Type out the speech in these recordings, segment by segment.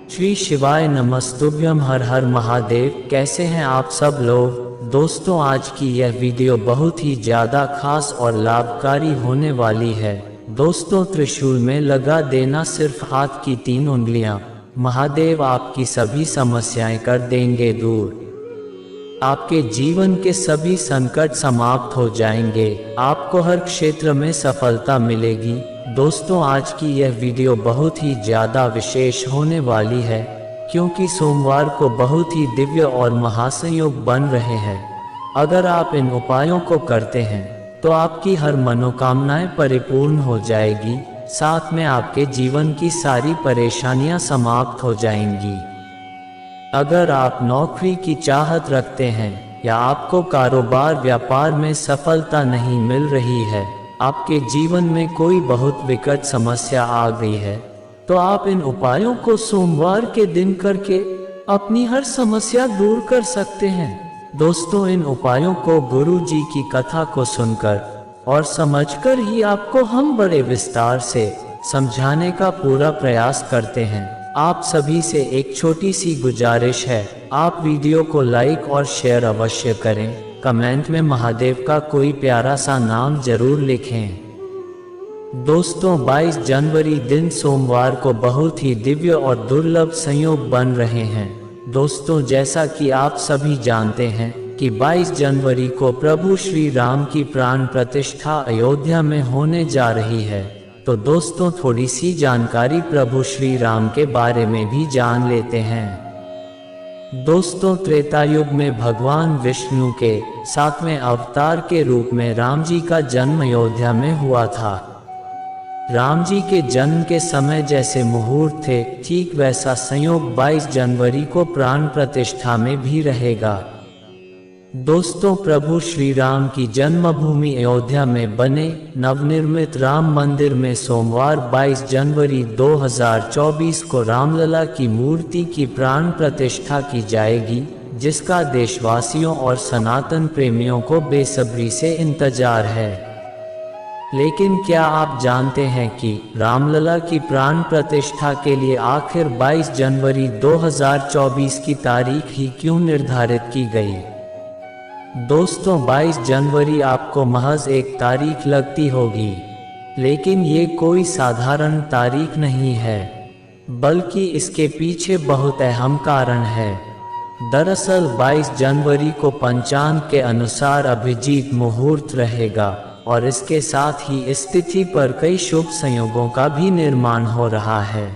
श्री शिवाय नमस्तुभ्यम। हर हर महादेव। कैसे हैं आप सब लोग। दोस्तों, आज की यह वीडियो बहुत ही ज़्यादा खास और लाभकारी होने वाली है। दोस्तों, त्रिशूल में लगा देना सिर्फ हाथ की 3 उंगलियां। महादेव आपकी सभी समस्याएं कर देंगे दूर। आपके जीवन के सभी संकट समाप्त हो जाएंगे। आपको हर क्षेत्र में सफलता मिलेगी। दोस्तों, आज की यह वीडियो बहुत ही ज़्यादा विशेष होने वाली है, क्योंकि सोमवार को बहुत ही दिव्य और महासंयोग बन रहे हैं। अगर आप इन उपायों को करते हैं तो आपकी हर मनोकामनाएं परिपूर्ण हो जाएगी, साथ में आपके जीवन की सारी परेशानियां समाप्त हो जाएंगी। अगर आप नौकरी की चाहत रखते हैं या आपको कारोबार व्यापार में सफलता नहीं मिल रही है, आपके जीवन में कोई बहुत विकट समस्या आ गई है, तो आप इन उपायों को सोमवार के दिन करके अपनी हर समस्या दूर कर सकते हैं। दोस्तों, इन उपायों को गुरु जी की कथा को सुनकर और समझकर ही आपको हम बड़े विस्तार से समझाने का पूरा प्रयास करते हैं। आप सभी से एक छोटी सी गुजारिश है, आप वीडियो को लाइक और शेयर अवश्य करें। कमेंट में महादेव का कोई प्यारा सा नाम जरूर लिखें। दोस्तों, 22 जनवरी दिन सोमवार को बहुत ही दिव्य और दुर्लभ संयोग बन रहे हैं। दोस्तों, जैसा कि आप सभी जानते हैं कि 22 जनवरी को प्रभु श्री राम की प्राण प्रतिष्ठा अयोध्या में होने जा रही है। तो दोस्तों, थोड़ी सी जानकारी प्रभु श्री राम के बारे में भी जान लेते हैं। दोस्तों, त्रेता युग में भगवान विष्णु के 7वें अवतार के रूप में राम जी का जन्म अयोध्या में हुआ था। राम जी के जन्म के समय जैसे मुहूर्त थे, ठीक वैसा संयोग 22 जनवरी को प्राण प्रतिष्ठा में भी रहेगा। दोस्तों, प्रभु श्री राम की जन्मभूमि अयोध्या में बने नवनिर्मित राम मंदिर में सोमवार 22 जनवरी 2024 को रामलला की मूर्ति की प्राण प्रतिष्ठा की जाएगी, जिसका देशवासियों और सनातन प्रेमियों को बेसब्री से इंतजार है। लेकिन क्या आप जानते हैं कि रामलला की प्राण प्रतिष्ठा के लिए आखिर 22 जनवरी 2024 की तारीख ही क्यों निर्धारित की गई। दोस्तों, 22 जनवरी आपको महज एक तारीख लगती होगी, लेकिन ये कोई साधारण तारीख नहीं है, बल्कि इसके पीछे बहुत अहम कारण है। दरअसल 22 जनवरी को पंचांग के अनुसार अभिजीत मुहूर्त रहेगा और इसके साथ ही इस तिथि पर कई शुभ संयोगों का भी निर्माण हो रहा है।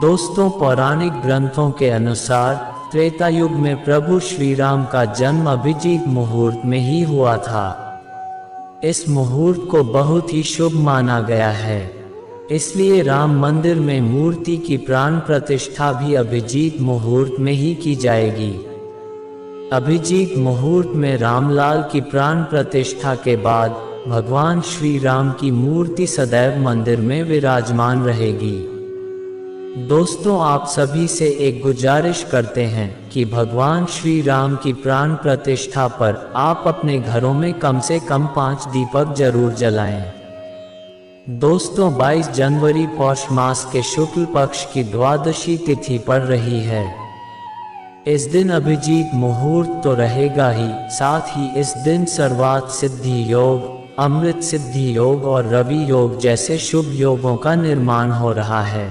दोस्तों, पौराणिक ग्रंथों के अनुसार त्रेता युग में प्रभु श्री राम का जन्म अभिजीत मुहूर्त में ही हुआ था। इस मुहूर्त को बहुत ही शुभ माना गया है, इसलिए राम मंदिर में मूर्ति की प्राण प्रतिष्ठा भी अभिजीत मुहूर्त में ही की जाएगी। अभिजीत मुहूर्त में रामलाल की प्राण प्रतिष्ठा के बाद भगवान श्री राम की मूर्ति सदैव मंदिर में विराजमान रहेगी। दोस्तों, आप सभी से एक गुजारिश करते हैं कि भगवान श्री राम की प्राण प्रतिष्ठा पर आप अपने घरों में कम से कम 5 दीपक जरूर जलाएं। दोस्तों, 22 जनवरी पौष मास के शुक्ल पक्ष की द्वादशी तिथि पड़ रही है। इस दिन अभिजीत मुहूर्त तो रहेगा ही, साथ ही इस दिन सर्वार्थ सिद्धि योग, अमृत सिद्धि योग और रवि योग जैसे शुभ योगों का निर्माण हो रहा है।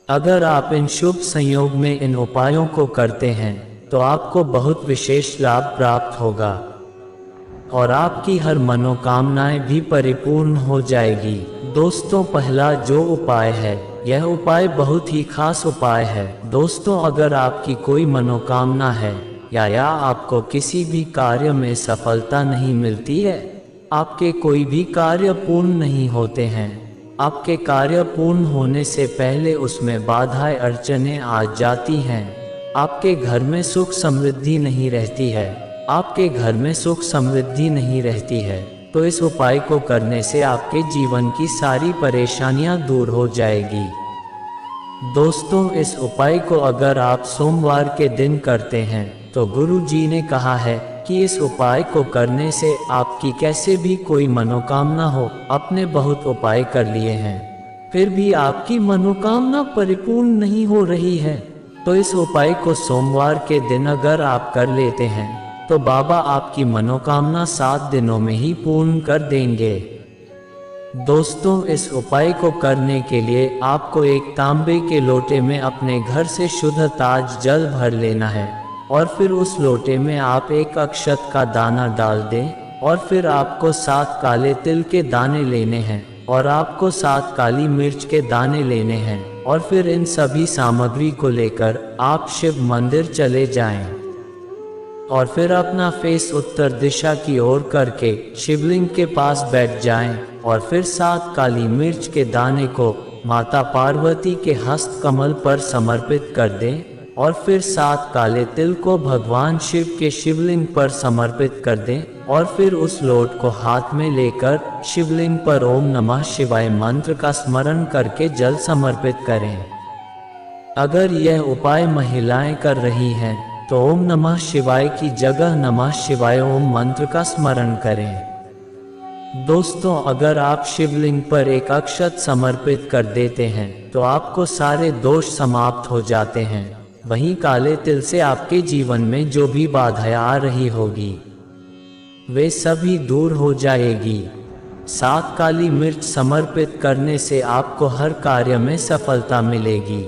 अगर आप इन शुभ संयोग में इन उपायों को करते हैं तो आपको बहुत विशेष लाभ प्राप्त होगा और आपकी हर मनोकामनाएं भी परिपूर्ण हो जाएगी। दोस्तों, पहला जो उपाय है, यह उपाय बहुत ही खास उपाय है। दोस्तों, अगर आपकी कोई मनोकामना है या आपको किसी भी कार्य में सफलता नहीं मिलती है, आपके कोई भी कार्य पूर्ण नहीं होते हैं, आपके कार्य पूर्ण होने से पहले उसमें बाधाएं अड़चनें आ जाती हैं, आपके घर में सुख समृद्धि नहीं रहती है, आपके घर में सुख समृद्धि नहीं रहती है, तो इस उपाय को करने से आपके जीवन की सारी परेशानियां दूर हो जाएगी। दोस्तों, इस उपाय को अगर आप सोमवार के दिन करते हैं तो गुरु जी ने कहा है कि इस उपाय को करने से आपकी कैसे भी कोई मनोकामना हो, आपने बहुत उपाय कर लिए हैं फिर भी आपकी मनोकामना परिपूर्ण नहीं हो रही है, तो इस उपाय को सोमवार के दिन अगर आप कर लेते हैं तो बाबा आपकी मनोकामना 7 दिनों में ही पूर्ण कर देंगे। दोस्तों, इस उपाय को करने के लिए आपको एक तांबे के लोटे में अपने घर से शुद्ध ताज जल भर लेना है और फिर उस लोटे में आप एक अक्षत का दाना डाल दें और फिर आपको 7 काले तिल के दाने लेने हैं और आपको 7 काली मिर्च के दाने लेने हैं और फिर इन सभी सामग्री को लेकर आप शिव मंदिर चले जाएं और फिर अपना फेस उत्तर दिशा की ओर करके शिवलिंग के पास बैठ जाएं और फिर 7 काली मिर्च के दाने को माता पार्वती के हस्त कमल पर समर्पित कर दें और फिर 7 काले तिल को भगवान शिव के शिवलिंग पर समर्पित कर दें और फिर उस लोट को हाथ में लेकर शिवलिंग पर ओम नमः शिवाय मंत्र का स्मरण करके जल समर्पित करें। अगर यह उपाय महिलाएं कर रही हैं तो ओम नमः शिवाय की जगह नमः शिवाय ओम मंत्र का स्मरण करें। दोस्तों, अगर आप शिवलिंग पर एक अक्षत समर्पित कर देते हैं तो आपको सारे दोष समाप्त हो जाते हैं। वहीं काले तिल से आपके जीवन में जो भी बाधाएं आ रही होगी वे सभी दूर हो जाएगी। 7 काली मिर्च समर्पित करने से आपको हर कार्य में सफलता मिलेगी।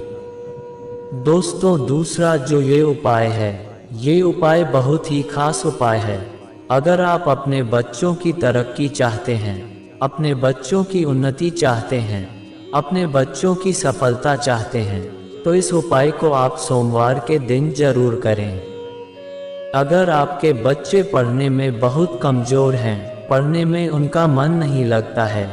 दोस्तों, दूसरा जो ये उपाय है, ये उपाय बहुत ही खास उपाय है। अगर आप अपने बच्चों की तरक्की चाहते हैं, अपने बच्चों की उन्नति चाहते हैं, अपने बच्चों की सफलता चाहते हैं, तो इस उपाय को आप सोमवार के दिन जरूर करें। अगर आपके बच्चे पढ़ने में बहुत कमज़ोर हैं, पढ़ने में उनका मन नहीं लगता है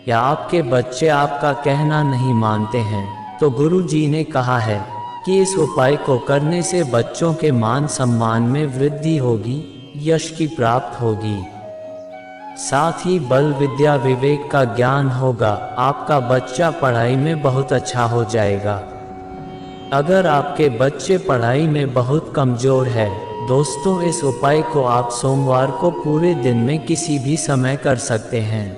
या आपके बच्चे आपका कहना नहीं मानते हैं, तो गुरु जी ने कहा है कि इस उपाय को करने से बच्चों के मान सम्मान में वृद्धि होगी, यश की प्राप्त होगी, साथ ही बल विद्या विवेक का ज्ञान होगा। आपका बच्चा पढ़ाई में बहुत अच्छा हो जाएगा। अगर आपके बच्चे पढ़ाई में बहुत कमज़ोर है, दोस्तों, इस उपाय को आप सोमवार को पूरे दिन में किसी भी समय कर सकते हैं।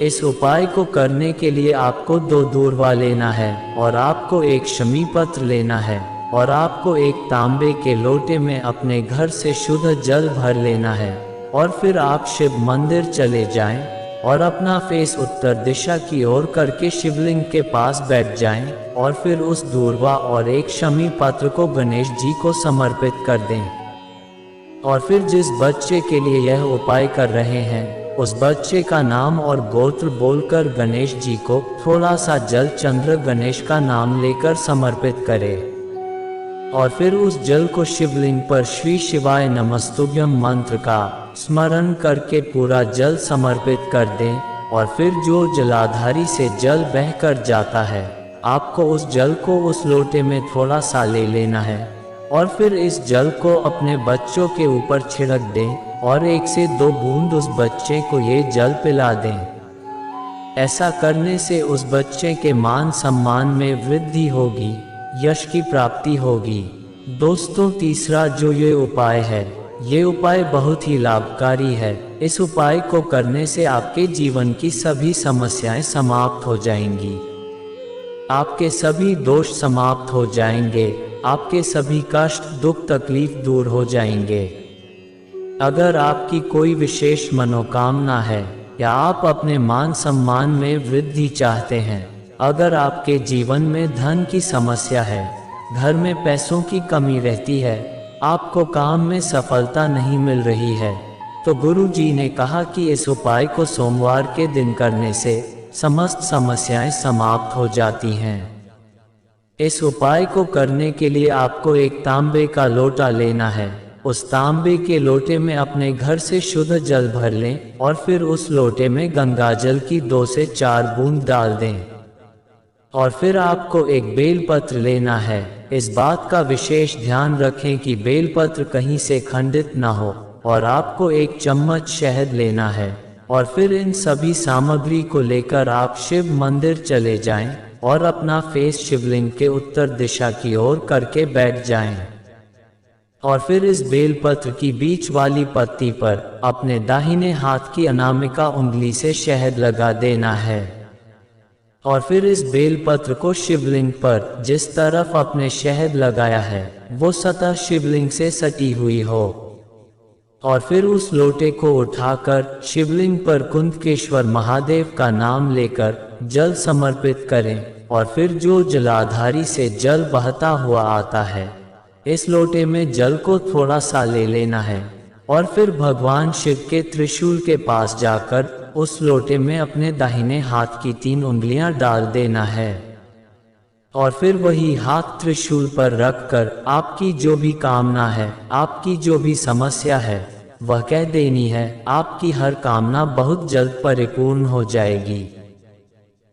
इस उपाय को करने के लिए आपको 2 दूर्वा लेना है और आपको एक शमी पत्र लेना है और आपको एक तांबे के लोटे में अपने घर से शुद्ध जल भर लेना है और फिर आप शिव मंदिर चले जाएं और अपना फेस उत्तर दिशा की ओर करके शिवलिंग के पास बैठ जाएं और फिर उस दूर्वा और एक शमी पत्र को गणेश जी को समर्पित कर दें। और फिर जिस बच्चे के लिए यह उपाय कर रहे हैं उस बच्चे का नाम और गोत्र बोलकर गणेश जी को थोड़ा सा जल चंद्र गणेश का नाम लेकर समर्पित करें और फिर उस जल को शिवलिंग पर श्री शिवाय नमस्तुभ्यम मंत्र का स्मरण करके पूरा जल समर्पित कर दें और फिर जो जलाधारी से जल बहकर जाता है, आपको उस जल को उस लोटे में थोड़ा सा ले लेना है और फिर इस जल को अपने बच्चों के ऊपर छिड़क दें और 1 से 2 बूंद उस बच्चे को ये जल पिला दें। ऐसा करने से उस बच्चे के मान सम्मान में वृद्धि होगी, यश की प्राप्ति होगी। दोस्तों, तीसरा जो ये उपाय है, ये उपाय बहुत ही लाभकारी है। इस उपाय को करने से आपके जीवन की सभी समस्याएं समाप्त हो जाएंगी, आपके सभी दोष समाप्त हो जाएंगे, आपके सभी कष्ट दुख तकलीफ दूर हो जाएंगे। अगर आपकी कोई विशेष मनोकामना है या आप अपने मान सम्मान में वृद्धि चाहते हैं, अगर आपके जीवन में धन की समस्या है, घर में पैसों की कमी रहती है, आपको काम में सफलता नहीं मिल रही है, तो गुरु जी ने कहा कि इस उपाय को सोमवार के दिन करने से समस्त समस्याएं समाप्त हो जाती हैं। इस उपाय को करने के लिए आपको एक तांबे का लोटा लेना है। उस तांबे के लोटे में अपने घर से शुद्ध जल भर लें और फिर उस लोटे में गंगा जल की 2 से 4 बूंद डाल दें और फिर आपको एक बेलपत्र लेना है। इस बात का विशेष ध्यान रखें कि बेलपत्र कहीं से खंडित ना हो और आपको 1 चम्मच शहद लेना है और फिर इन सभी सामग्री को लेकर आप शिव मंदिर चले जाएं और अपना फेस शिवलिंग के उत्तर दिशा की ओर करके बैठ जाएं और फिर इस बेलपत्र की बीच वाली पत्ती पर अपने दाहिने हाथ की अनामिका उंगली से शहद लगा देना है और फिर इस बेलपत्र को शिवलिंग पर जिस तरफ अपने शहद लगाया है वो सतह शिवलिंग से सटी हुई हो। और फिर उस लोटे को उठाकर शिवलिंग पर कुंदकेश्वर महादेव का नाम लेकर जल समर्पित करें। और फिर जो जलाधारी से जल बहता हुआ आता है, इस लोटे में जल को थोड़ा सा ले लेना है और फिर भगवान शिव के त्रिशूल के पास जाकर उस लोटे में अपने दाहिने हाथ की 3 उंगलियां डाल देना है। और फिर वही हाथ त्रिशूल पर रखकर आपकी जो भी कामना है, आपकी जो भी समस्या है, वह कह देनी है। आपकी हर कामना बहुत जल्द परिपूर्ण हो जाएगी।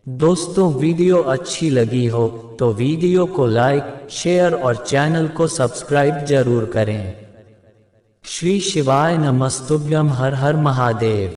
दोस्तों, वीडियो अच्छी लगी हो तो वीडियो को लाइक, शेयर और चैनल को सब्सक्राइब जरूर करें। श्री शिवाय नमस्तुभ्यम। हर हर महादेव।